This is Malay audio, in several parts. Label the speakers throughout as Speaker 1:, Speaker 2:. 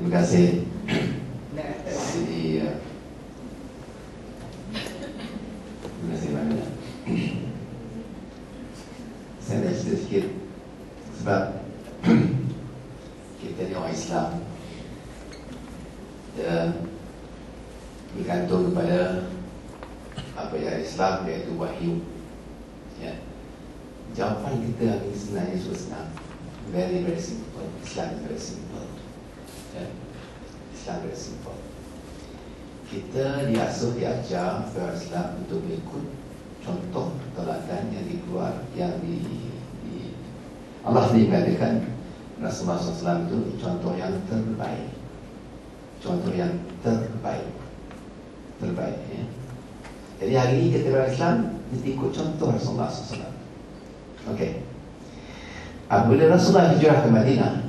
Speaker 1: Terima kasih. Jadi terima kasih banyak. Saya nak cerita sikit sebab kita ni orang Islam, kita bergantung kepada apa yang Islam, iaitu wahyu. Ya. Jawapan kita hari ini sebenarnya sudah senang. Very simple. Islam is very simple. Ya. Islam very simple. Kita diasuh, diajar oleh Islam untuk mengikut contoh teladan yang dikeluar, Allah sendiri mengatakan Rasulullah SAW itu contoh yang terbaik. Contoh yang terbaik. Terbaik, ya. Jadi hari ini kita orang Islam mesti ikut contoh Rasulullah SAW. Okey. Apabila Rasulullah hijrah ke Madinah,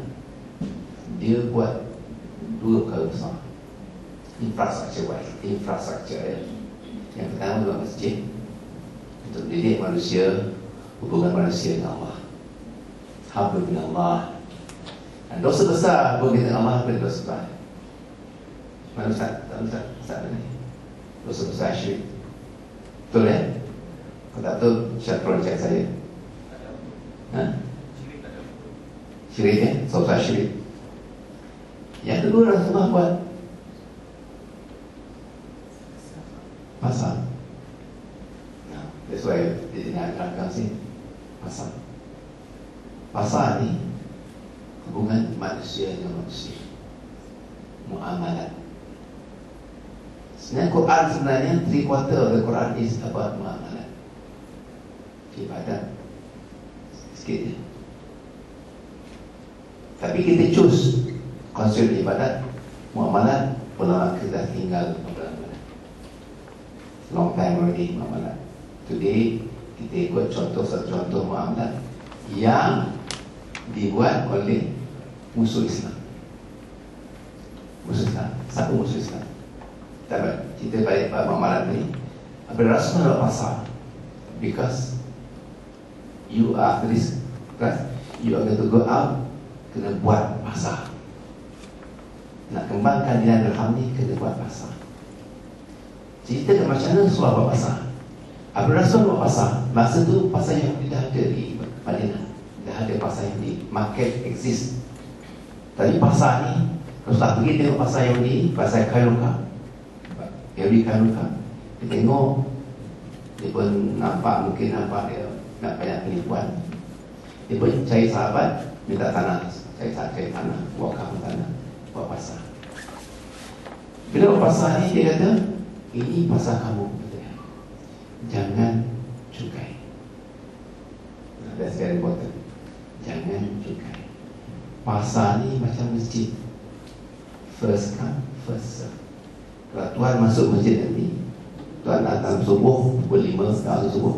Speaker 1: dia buat dua perkara besar. Infrastruktur, ya. Yang pertama buat masjid untuk mendidik manusia, hubungan manusia dengan Allah. Habib bin Allah. Dan dosa besar hubungan dengan Allah pada dosa besar. Mana Ustaz? Ustaz ni. Dosa besar syirik. Betul, ya? Kalau tak betul, Syed tolong cek saya. Syirik, ya? Dosa syirik. Yang kedua, Rasulullah buat pasal. That's why dia nak terangkan sini. Pasal ni hubungan manusia dengan manusia, muamalat. Sebenarnya Quran sebenarnya 3/4 of the Quran is about muamalat. Ibadat sikit je. Tapi kita choose konsep ibadat, muamalat. Ulama kita tinggal long time already muamalat. Today kita ikut satu contoh muamalat yang dibuat oleh musuh Islam. Musuh Islam. Siapa musuh Islam? Kita baik muamalat ni. Apabila Rasulullah pasal, because you are this class, you are going to go out, kena buat pasal. Nak kembangkan dinam dirham ni, kena buat pasal. Cerita ke macam mana Rasulullah buat pasal? Apabila Rasulullah buat pasal, masa tu pasal yang dah ada di Madinah, dah ada pasal yang di market exist. Tapi pasal ni, Rasulullah pergi tengok pasal yang di pasal Kairuka, Yahudi Kairuka. Dia tengok, dia pun nampak dia nak banyak penipuan. Dia pun cari sahabat, minta tanah, cari tanah, wakaf tanah, buat pasal. Bila buat pasal ni, dia kata, ini pasal kamu, jangan cukai. That's very important. Jangan cukai. Pasal ni macam masjid, first come, first serve. Kalau Tuhan masuk masjid nanti, Tuhan datang subuh, pukul 5 sekarang subuh,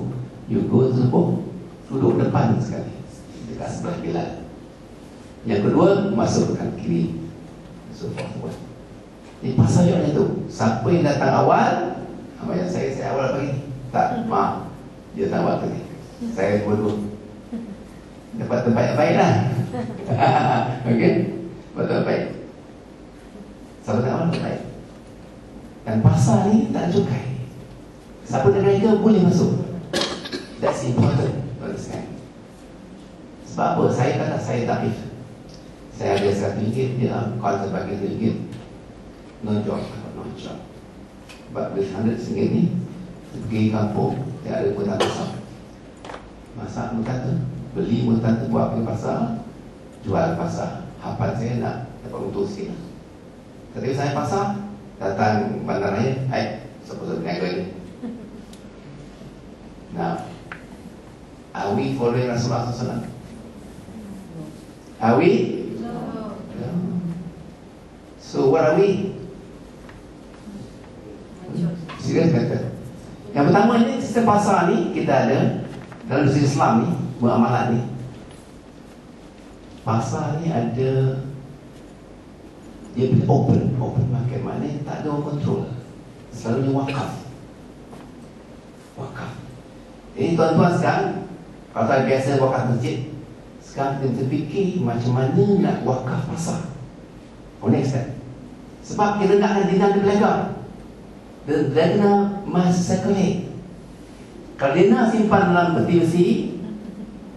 Speaker 1: you go subuh, duduk depan sekali, dekat sebelah Bilal. Yang kedua, masuk ke kiri, so forward. Ini pasal yang itu. Siapa yang datang awal, macam saya awal pagi, tak, maaf, dia datang awal tadi, saya dua-dua dapat tempat yang baik lah. Okey, dapat tempat baik. Siapa datang awal tempat baik. Dan pasal ni tak cukai. Siapa dari mereka boleh masuk. That's important. Sebab apa? Saya kata saya takif. Saya ada RM100, dia call sebagai RM1. No job. But with RM100 ni, pergi kampung, dia ada mutan pasar. Masak mutan tu, beli mutan tu, buat pergi pasar, jual pasar. Harapan saya nak dapat untung sikit. Ketika saya pasar, datang bandaraya, siapa-siapa berniaga ni. Now, are we following Rasulullah SAW? Are we? No. So what are we? Serius kata. Yang pertama ni, sistem pasar ni kita ada dalam sistem Islam ni, muamalat ni. Pasar ni ada, dia boleh open market, maknanya tak ada orang kontrol. Selalunya wakaf. Ini tuan-tuan sekarang, kalau tak biasa wakaf masjid, sekarang kita fikir macam mana nak wakaf pasar. next step. Sebab kita nak dinar dia belajar. Dia kena masih circulate. Kalau dinar simpan dalam peti besi,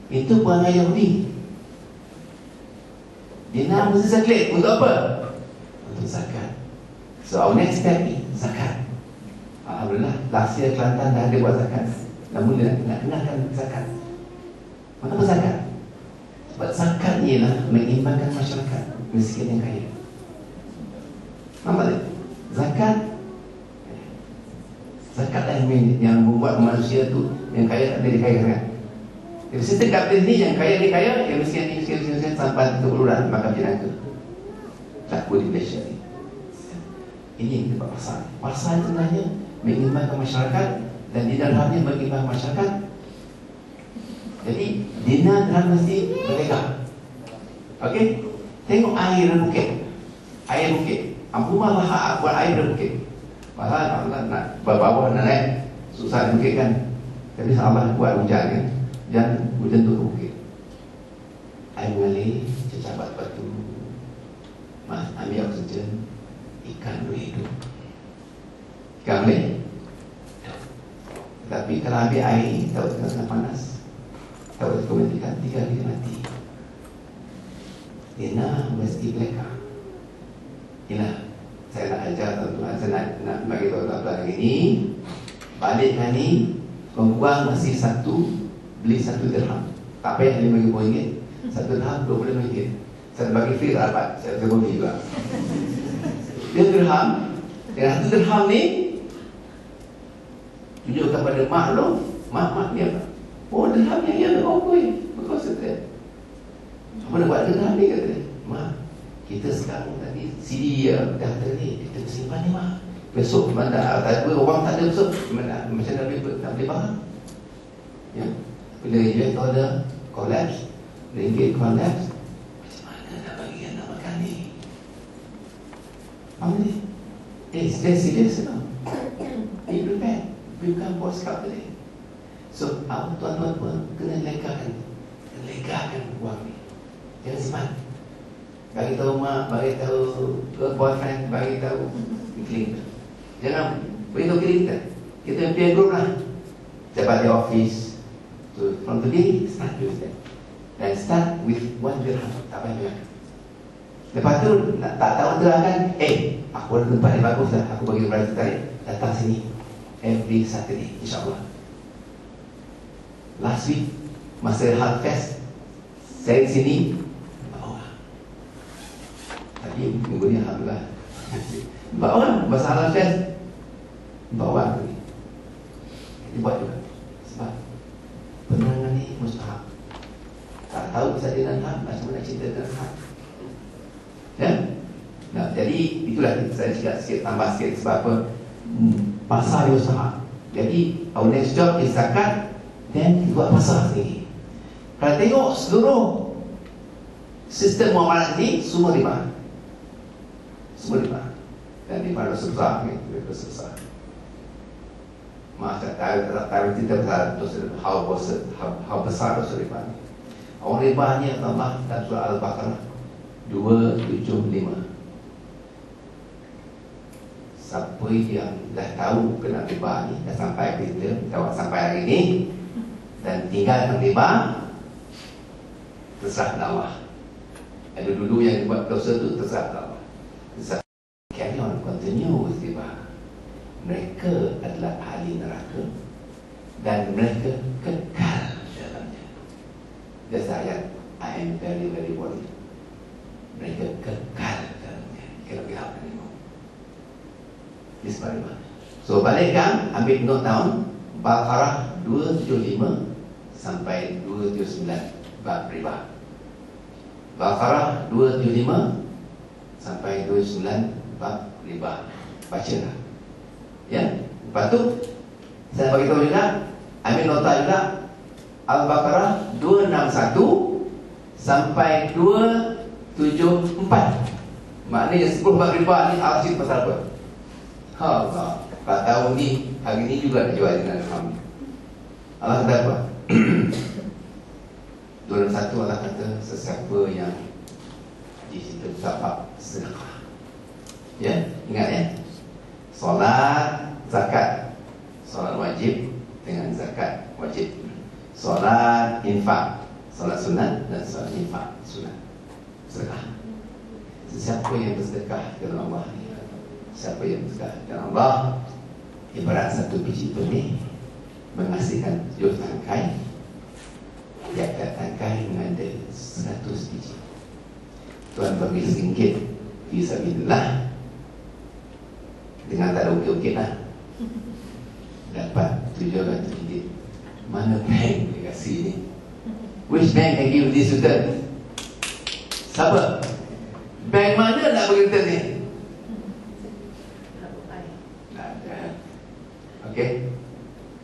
Speaker 1: itu perangai Yahudi. Dinar mesti circulate. Untuk apa? Untuk zakat. So our next step ni zakat. Alhamdulillah, last year Kelantan dah ada buat zakat. Namun dia nak kenalkan zakat. Kenapa zakat? Sebab zakat ni ialah mengimbangkan masyarakat miskin yang kaya. Nampak tak? Zakat lah yang membuat manusia tu yang kaya tak boleh dikayakan. Jadi sistem kapitalis ni yang kaya dikaya, yang miskin ni miskin sampai teruluran makan jenaka. Laku di Malaysia ni. Ini yang kita buat pasal. Pasal sebenarnya mengimbangkan masyarakat dan di dalamnya mengimbangkan masyarakat. Jadi dinar dirham mesti berlegar. Okey? Tengok air bukit. Air bukit. Ampunilah buat air bukit. Malah nak bawah nak naik susah bukit kan. Tapi Allah buat hujan kan. Dan hujan tu bukit. Air mengalir, cecabat batu. Mas ambil oksigen, ikan boleh hidup. Ikan boleh? Tapi kalau ambil air ni, tahu kena panas. Tahu komentarkan 3 hari mati. Dinar mesti belaka. Inilah saya nak ajar tuan-tuan. Saya nak bagi tahu tuan-tuan hari ni. Balikkan ni, membuang masih beli 1 dirham. Tak payah RM5,000. 1 dirham RM25. Saya bagi free rapat. Saya bagi juga. Dia dirham. Dengan 1 dirham ni, tunjukkan pada mak lo. Mak dia apa? Oh, dirham yang ia nak okey. Because dia. Apa nak buat dirham ni kata dia? Mak, kita sekarang tadi CD dah terlih. Kita simpan ni mak. Besok mana ada orang tak ada besok. Macam mana nak beli barang? Ya. Bila US dollar collapse, ringgit collapse, macam mana nak bagi anak makan ni? Apa ni? It's very serious now. Are you prepared? Bukan bos kau tadi. So, awak tuan-tuan pun kena legakan wang ni. Jangan simpan. Bagi tahu mak, bagi tahu boyfriend, bagi tahu kling. Jangan beritahu kita. Kita peer group lah. Dapat di office. So, from today, start with that. Dan start with 1 dirham. Tak payah. Lepas tu, tak tahu terangkan, aku ada tempat yang bagus lah. Aku bagi berapa tarik. Datang sini. Every Saturday, insyaAllah. Last week, masa Harvest, saya sini, bawa. Tapi minggu ni Alhamdulillah. Bawa, masa Harvest, bawa. Ini buat juga. Sebab penerangan ni mustahab. Tak tahu pasal dia dan hak, macam mana cinta dan hak. Ya? Nah, jadi itulah saya cakap sikit, tambah sikit. Sebab apa? Pasar dia usaha. Jadi our next job is zakat. Dan buat pasar sendiri. Kalau tengok seluruh sistem muamalat ni, semua riba. Semua riba. Dan riba dosa besar. Dosa besar. Masa tahu kita pasal dosa, how besar dosa riba ni. Orang riba ni Allah dalam surah Al-Baqarah 275. Siapa yang dah tahu kena riba ni, dah sampai kita, sampai hari ni, dan tinggalkan riba, terserah Allah. Ada dulu yang buat dosa tu, terserah Allah. Carry on, continue with riba. Mereka adalah ahli neraka dan mereka kekal dalamnya. That's ayat, I am very very worried. Mereka kekal dalamnya. Kalau kita anymore. This riba. So balikkan, ambil note down. Baqarah 275 sampai 279 bab riba. Baqarah 275 sampai 279 bab riba. Bacalah. Ya. Lepas tu saya bagi tahu juga, ambil nota juga, Al-Baqarah 261 sampai 274. Maknanya 10 bab riba ni arsip pasal apa? Allah. Kalau tahun ni, hari ni juga nak jual dengan Alhamdulillah. Allah kata apa? 201 Allah kata, sesiapa yang di situ dapat sedekah Ya, ingat ya. Solat, zakat. Solat wajib dengan zakat wajib. Solat infak, solat sunat dan solat infak sunat. Sedekah. Siapa yang bersedekah kepada Allah, siapa yang bersedekah kepada Allah, ibarat satu biji benih menghasilkan 7 tangkai. Tiap tangkai mengada 100 biji. Tuhan bagi RM1 fisabilillah, dengan tak ada ukit-ukit lah, dapat 700 ringgit. Mana bank dia kasih ni? Which bank can give this return? Siapa? Bank mana nak bagi return ni? Tak ada. Okey.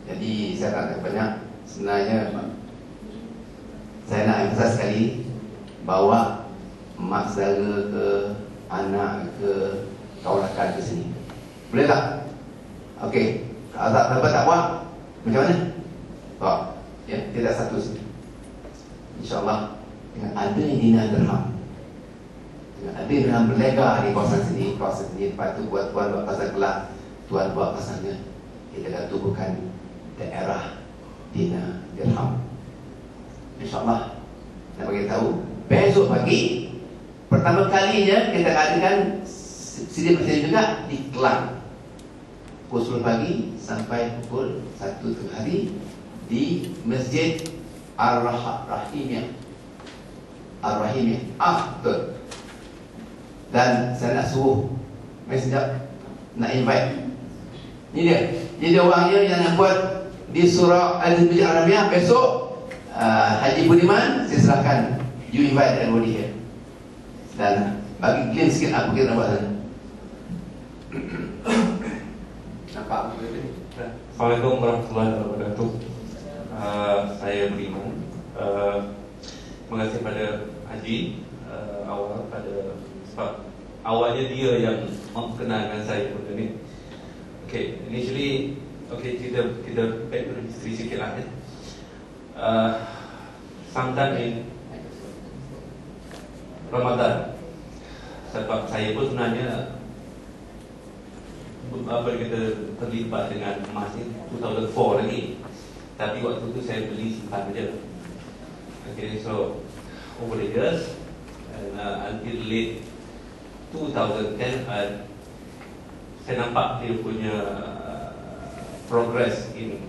Speaker 1: Jadi saya tak ada banyak. Sebenarnya saya nak emphasize sekali, bawa mak saudara ke, anak ke, kawan rakan ke sini. Boleh tak? Okey. Kalau tak dapat tak buat, macam mana? Bawa. Ya, tidak satu sini. InsyaAllah dengan ada dinar dirham, dengan ada dirham berlega di kawasan sini, lepas tu buat tuan buat pasar gelap, tuan buat pasarnya, kita akan tubuhkan daerah dinar dirham. InsyaAllah. Nak bagi tahu, besok pagi pertama kalinya kita adakan sidang bersama juga di Kelang, pukul 10 pagi sampai pukul 1 tengah hari di Masjid Ar-Rahimiyah. Betul. Dan saya nak suruh messenger nak invite. Ni dia orangnya yang nak buat di surah Al-Arabiyah besok. Haji Budiman, saya serahkan. You invite everybody here. Dan bagi clean sikit apa kita nak buat sana. Nampak apa ni?
Speaker 2: Assalamualaikum warahmatullahi wabarakatuh. Saya Budiman. Terima kasih pada Haji awal pada sebab awalnya dia yang memperkenalkan saya benda ni. Okay, initially kita back to history sikit lah kan. Sometime in Ramadan, sebab saya pun sebenarnya terlibat dengan emas ni 2004 lagi. Tapi waktu tu saya beli simpan je. Okay, so over the years and, until late 2010, saya nampak dia punya progress in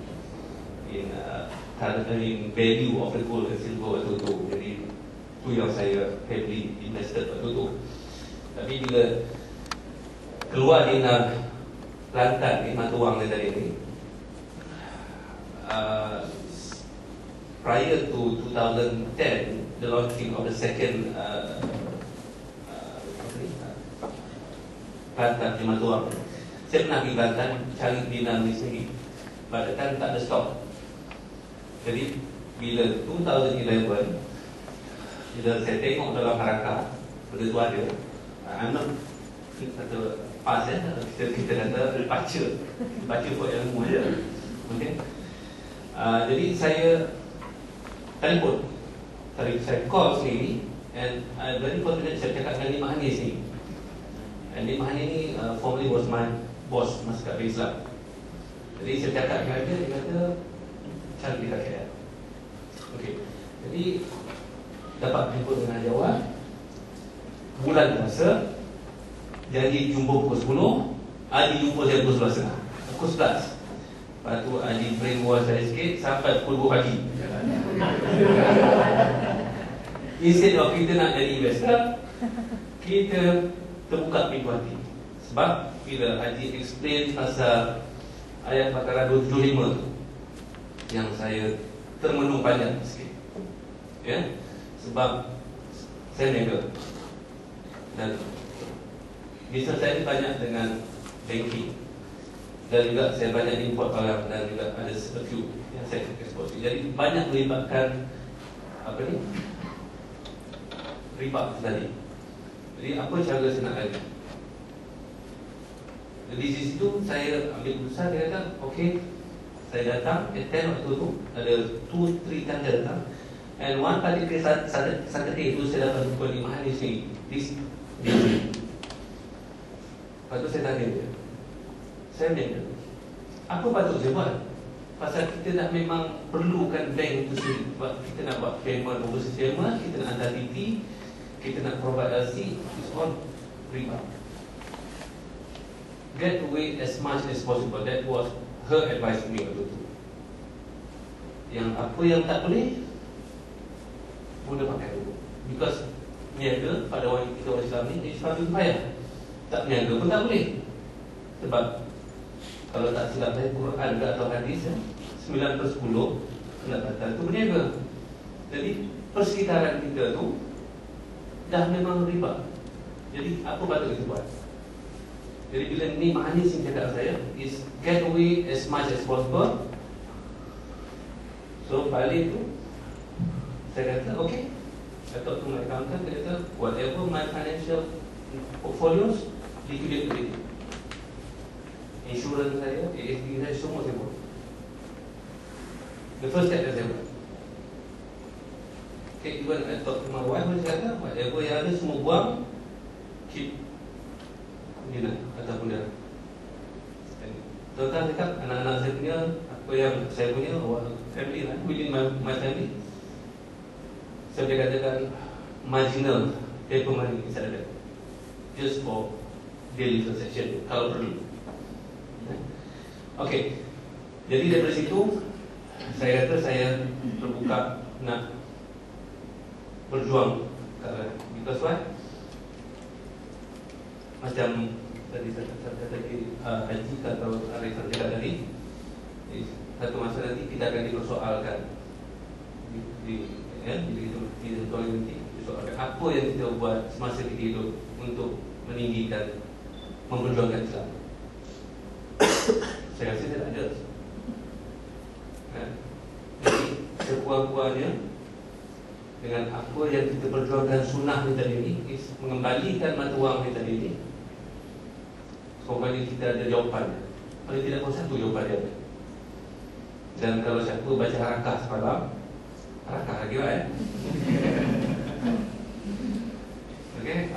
Speaker 2: value of the gold and silver waktu tu. Jadi tu yang saya heavily invested waktu tu. Tapi bila keluar dinar Kelantan ni, mata wang dia tadi ni, prior to 2010, the launching of the second Kelantan di mata wang, saya pernah pergi Kelantan cari dinar ni sendiri. Pada time tak ada stok. Jadi bila 2011, bila saya tengok dalam haraka benda tu ada, anak kata pas kita kata baca buat ilmu je. Okay. Jadi saya telefon, saya call sendiri, and I very confident saya cakap dengan Limah Hanis ni. And Limah Hanis ni formerly was my boss masa kat Islam. Jadi saya cakap dengan dia kata cari kita KL. Okay. Jadi dapat telefon dengan jawab bulan puasa, janji jumpa pukul 10, Haji jumpa saya pukul 11.30, pukul 11. Lepas tu Haji brainwash saya sikit sampai pukul 2 pagi. Instead of kita nak jadi investor, kita terbuka pintu hati. Sebab bila Haji explain pasal ayat Baqarah 275 tu, yang saya termenung panjang sikit. Ya, sebab saya niaga dan bisnes saya ni banyak dengan banking, dan juga saya banyak import barang, dan juga ada a few yang saya ekspor. Jadi banyak melibatkan riba tadi. Jadi apa cara saya nak lagi? Di situ saya ambil keputusan, dia kata okay, saya datang attend waktu tu, ada 2-3 times saya datang. And one particular Saturday itu saya dapat jumpa Limah Hanis ni. Lepas tu saya tanya dia, saya tanya, apa patut saya buat? Pasal kita nak memang perlukan bank itu sendiri. Sebab kita nak buat payment overseas payment, kita nak hantar TT, kita nak provide LC, it's all riba. Get away as much as possible. That was her advice to me waktu tu. Yang apa yang tak boleh, boleh pakai dulu. Because niaga pada orang kita orang Islam ni, Islam payah. Tak niaga pun tak boleh. Sebab kalau tak silap saya, Quran ke atau hadis 9/10 pendapatan itu berniaga. Jadi persekitaran kita tu dah memang riba. Jadi apa patut kita buat? Jadi bila ni manis yang cakap saya is get away as much as possible. So balik tu saya kata okay, I talk to my accountant, dia kata whatever my financial portfolios liquidate to it. Insurans saya, ASD saya, semua saya buat. The first step that saya buat. Okay, even I talk to my wife, dia kata whatever yang ada semua buang, keep Dina ataupun dia. Tuan-tuan cakap anak-anak saya punya, apa yang saya punya, family lah, within my family, saya boleh katakan marginal paper money inside that, just for daily transaction kalau perlu. Okay, jadi daripada situ saya kata saya terbuka nak berjuang. Because why? Macam tadi saya kata tadi Haji atau Arifan cakap tadi, satu masa nanti kita akan dipersoalkan di nanti dipersoalkan apa yang kita buat semasa kita hidup untuk meninggikan, memperjuangkan Islam. Saya rasa saya tak ada. Jadi sekurang-kurangnya dengan apa yang kita perjuangkan sunnah ni tadi ni, is mengembalikan mata wang ni tadi ni, sekurang-kurangnya kita ada jawapan. Paling tidak pun satu jawapan dia. Dan kalau siapa baca harakah semalam, harakah lagi lah okay,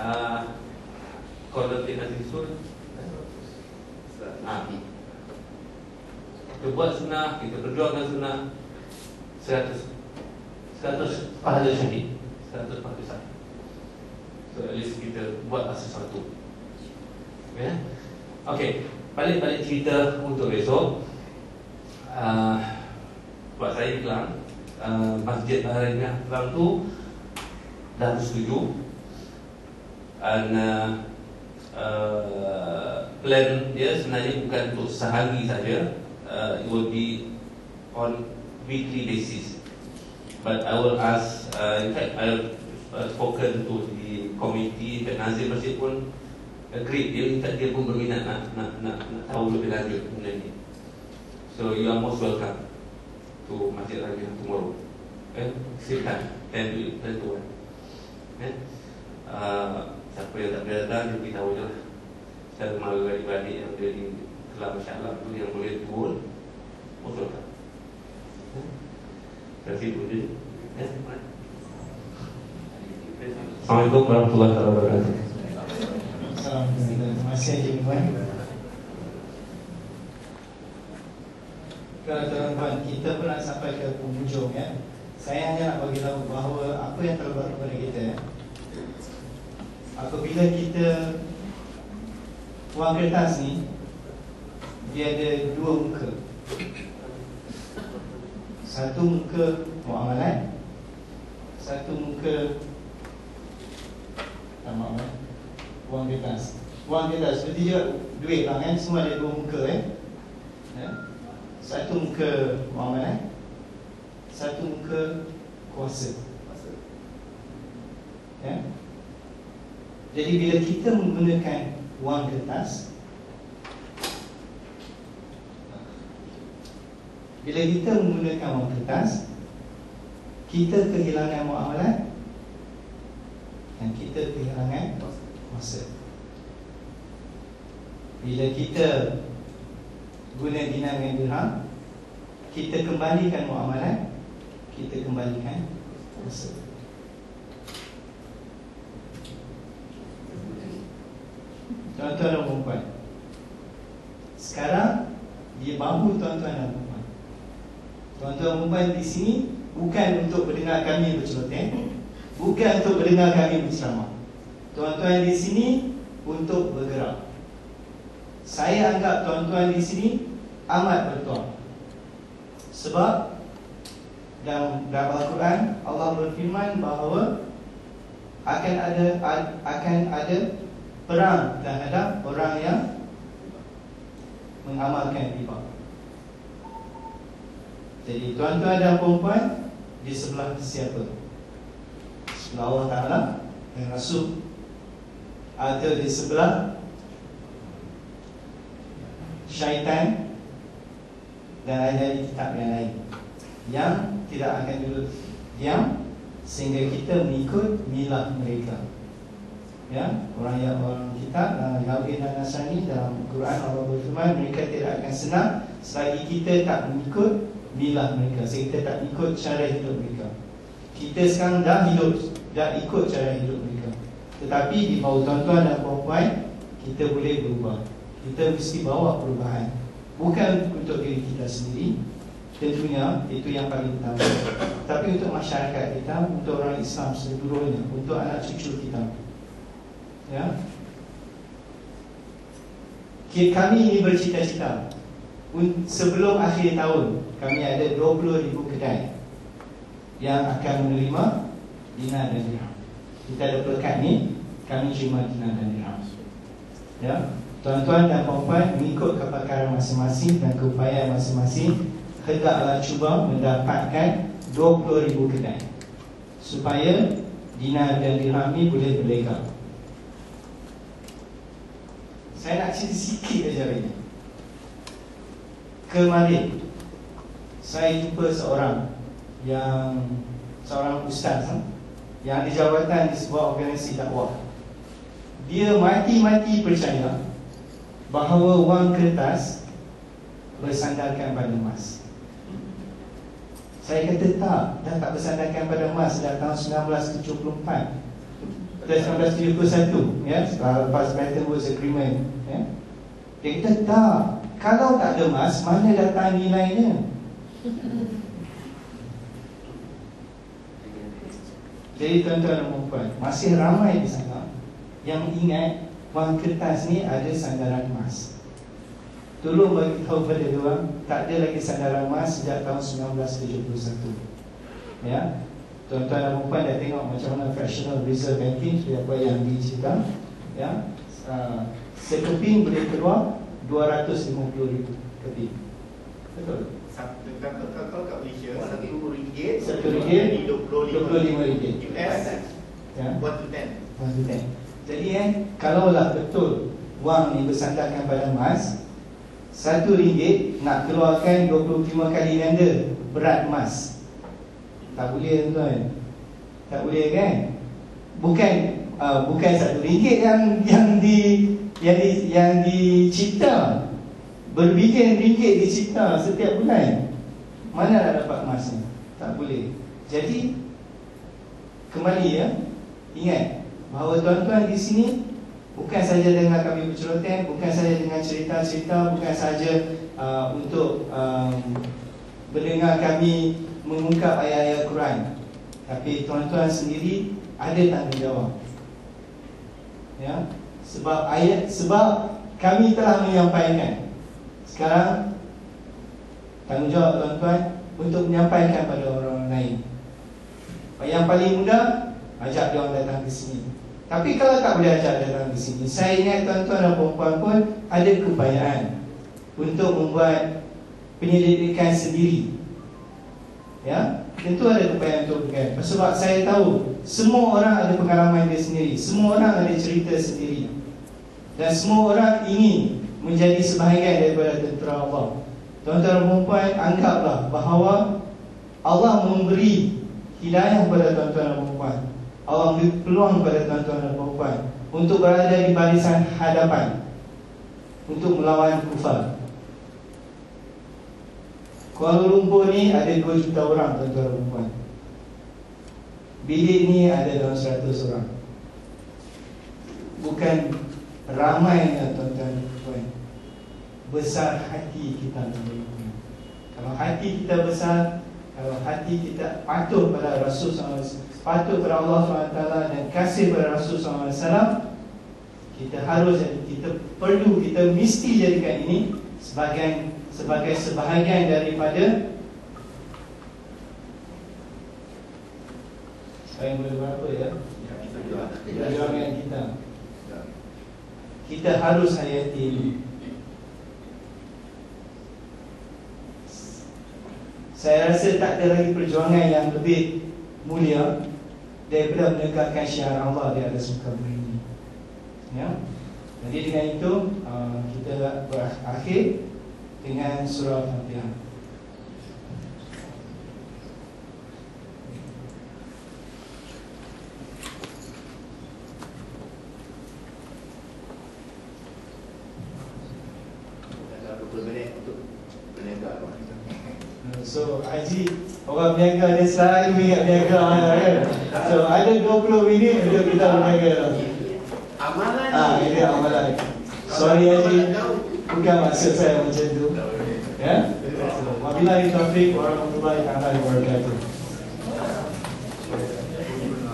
Speaker 2: Qalatin Azisul, kita buat sunnah, kita perjuangkan sunnah, 100 pahala syahid, 100 pahala syahid. So at least kita buatlah sesuatu. Okay, balik cerita untuk besok. Buat saya bilang Masjid Bahariniah Kelang tu dah bersetuju. Dan plan dia sebenarnya bukan untuk sehari saja. It will be on weekly basis. But I will ask, in fact I have spoken to the committee, dan Nazir Masjid pun agreed. Dia pun berminat nak tahu lebih lanjut benda ni. So you are most welcome to Masjid Bahariniah tomorrow. Silakan, dan tuan. Siapa yang tak boleh datang, dia beritahu je lah. Saya malu adik-adik yang ada di Kelang Masya-Allah tu yang boleh turun, most welcome. Terima kasih Bu. Assalamualaikum warahmatullahi wabarakatuh.
Speaker 3: Assalamualaikum. Terima kasih Haji Iman. Kalau tuan-tuan, kita pernah sampai ke penghujung ya. Saya hanya nak bagi tahu bahawa apa yang terbuat kepada kita apabila kita wang kertas ni, dia ada dua muka. Satu muka muamalat, satu muka wang kertas. Wang kertas seperti juga duit lah kan, semua ada dua muka Satu muka muamalat, satu muka kuasa. Jadi bila kita menggunakan wang kertas, kita kehilangan muamalat dan kita kehilangan kuasa. Bila kita guna dinar dengan dirham, kita kembalikan muamalat, kita kembalikan kuasa. tuan-tuan dan puan-puan, sekarang dia bahu tuan-tuan dan puan-puan. Tuan-tuan dan puan di sini bukan untuk mendengar kami berceloteh, bukan untuk mendengar kami berceramah. Tuan-tuan di sini untuk bergerak. Saya anggap tuan-tuan di sini amat bertuah. Sebab dalam Al-Quran Allah berfirman bahawa akan ada perang terhadap orang yang mengamalkan riba. Jadi tuan-tuan dan puan-puan di sebelah siapa? Sebelah Allah Ta'ala dan Rasul, atau di sebelah syaitan dan ahli kitab yang lain yang tidak akan duduk diam sehingga kita mengikut milah mereka. Ya, orang kitab Yahudi dan Nasrani, dalam Quran Allah berfirman mereka tidak akan senang selagi kita tak mengikut milah mereka, selagi kita tak ikut cara hidup mereka. Kita sekarang dah ikut cara hidup mereka. Tetapi di bawah tuan-tuan dan puan-puan, kita boleh berubah. Kita mesti bawa perubahan, bukan untuk diri kita sendiri, tentunya itu yang paling utama, tapi untuk masyarakat kita, untuk orang Islam seluruhnya, untuk anak cucu kita. Ya, kami ini bercita-cita sebelum akhir tahun kami ada 20,000 kedai yang akan menerima dinar dan dirham. Kita ada pelekat ni, kami terima dinar dan dirham. Ya, tuan-tuan dan puan-puan mengikut kepakaran masing-masing dan keupayaan masing-masing, hendaklah cuba mendapatkan 20,000 kedai supaya dinar dan dirham ni boleh berlega. Saya nak cerita sikit saja hari ini. Kemarin saya jumpa seorang ustaz yang ada jawatan di sebuah organisasi dakwah. Dia mati-mati percaya bahawa wang kertas bersandarkan pada emas. Saya kata dah tak bersandarkan pada emas sejak tahun 1974 dan 1971, ya, lepas Bretton Woods Agreement, ya. Dia kata tak, kalau tak ada emas, mana datang nilainya? Jadi tuan-tuan dan puan, masih ramai di sana yang ingat wang kertas ni ada sandaran emas. Tolong bagi tahu pada diorang, tak ada lagi sandaran emas sejak tahun 1971. Ya, tuan-tuan dan puan dah tengok macam mana fractional reserve banking seperti apa yang dicerita. Ya, sekeping boleh keluar 250,000 keping. Betul?
Speaker 4: Kalau kat Malaysia RM1
Speaker 3: RM1
Speaker 4: 25 US
Speaker 3: ya,
Speaker 4: 1 to 10.
Speaker 3: Jadi kalaulah betul wang ni bersandarkan pada emas, RM1 nak keluarkan 25 kali ganda berat emas. Tak boleh tuan, tak boleh kan? Bukan RM1 yang dicipta, berbilion ringgit dicipta setiap bulan. Mana nak dapat emasnya? Tak boleh. Jadi kembali ya, ingat bahawa tuan-tuan di sini bukan saja dengar kami berceloteh, bukan saja dengan cerita-cerita, bukan saja untuk mendengar kami mengungkap ayat-ayat Quran, tapi tuan-tuan sendiri ada tanggungjawab. Ya, sebab kami telah menyampaikan. Sekarang tanggungjawab tuan-tuan untuk menyampaikan pada orang lain. Yang paling mudah, ajak dia orang datang ke sini. Tapi kalau tak boleh ajak datang ke sini, saya ingat tuan-tuan dan puan-puan pun ada keupayaan untuk membuat penyelidikan sendiri. Ya, tentu ada keupayaan untuk berkait. Sebab saya tahu semua orang ada pengalaman dia sendiri, semua orang ada cerita sendiri, dan semua orang ingin menjadi sebahagian daripada tentera Allah. Tuan-tuan dan puan-puan, anggaplah bahawa Allah memberi hidayah kepada tuan-tuan dan puan-puan. Allah memberi peluang kepada tuan-tuan dan puan-puan untuk berada di barisan hadapan untuk melawan kufar. Kuala Lumpur ni ada 2 juta orang tuan-tuan dan puan. Bilik ni ada dalam 100 orang. Bukan ramainya tuan-tuan dan puan, besar hati kita. Kalau hati kita besar, kalau hati kita patuh pada Rasul SAW, patuh pada Allah SWT dan kasih pada Rasul SAW, kita harus, kita perlu, kita mesti jadikan ini sebagai sebahagian daripada yang boleh apa ya? Perjuangan kita. Kita harus hayati ini. Saya rasa tak ada lagi perjuangan yang lebih mulia daripada menegakkan syiar Allah di atas muka bumi ini. Ya. Jadi dengan itu kita berakhir dengan surah Al-Fatihah.
Speaker 4: Ada 20 minit untuk berniaga.
Speaker 3: So Haji, orang berniaga dia selalu ingat berniaga kan? So ada 20 minit untuk kita berniaga.
Speaker 4: Amalan
Speaker 3: Ini amalan. Sorry Haji, bukan maksud saya macam tu. Ya? So, wabillahi taufiq warahmatullahi wabarakatuh.